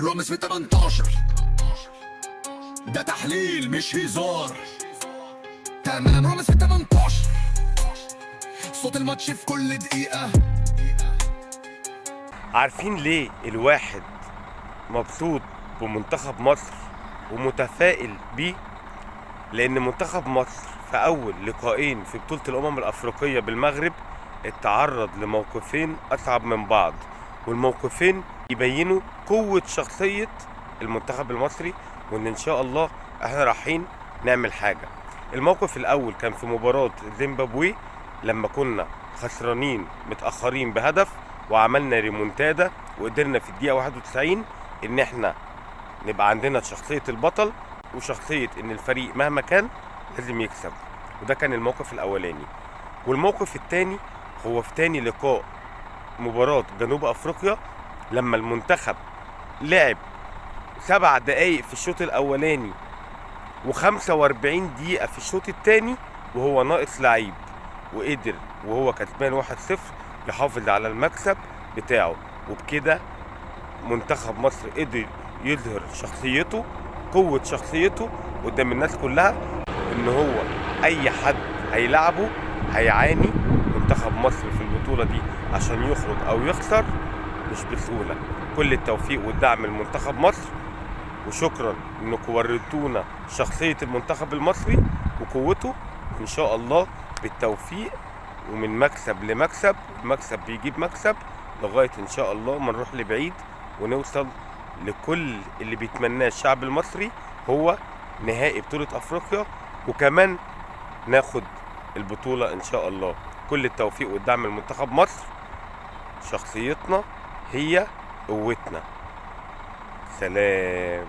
رامز في 18 ده تحليل مش هزار. تمام رامز في 18 صوت الماتش في كل دقيقة. عارفين ليه الواحد مبسوط بمنتخب مصر ومتفائل بيه؟ لأن منتخب مصر في أول لقاءين في بطولة الأمم الأفريقية بالمغرب اتعرض لموقفين أصعب من بعض، والموقفين يبينوا قوة شخصية المنتخب المصري، وإن إن شاء الله احنا رايحين نعمل حاجة. الموقف الأول كان في مباراة زيمبابوي لما كنا خسرانين متأخرين بهدف وعملنا ريمونتادا، وقدرنا في الدقيقة 91 إن احنا نبقى عندنا شخصية البطل وشخصية إن الفريق مهما كان لازم يكسب. وده كان الموقف الأولاني. والموقف الثاني هو في تاني لقاء مباراة جنوب أفريقيا لما المنتخب لعب 7 دقايق في الشوط الأولاني و45 دقيقة في الشوط الثاني وهو ناقص لعيب، وقدر وهو كسبان 1-0 يحافظ على المكسب بتاعه. وبكده منتخب مصر قدر يظهر شخصيته، قوة شخصيته قدام الناس كلها، ان هو اي حد هيلعبه هيعاني. منتخب مصر في البطولة دي عشان يخرج او يخسر مش بسهولة. كل التوفيق والدعم لمنتخب مصر، وشكرا انكم وريتونا شخصية المنتخب المصري وقوته. ان شاء الله بالتوفيق، ومن مكسب لمكسب، مكسب بيجيب مكسب لغاية ان شاء الله ما نروح لبعيد ونوصل لكل اللي بيتمناه الشعب المصري، هو نهائي بطولة افريقيا، وكمان ناخد البطولة ان شاء الله. كل التوفيق والدعم لمنتخب مصر، شخصيتنا هي قوتنا. سلام.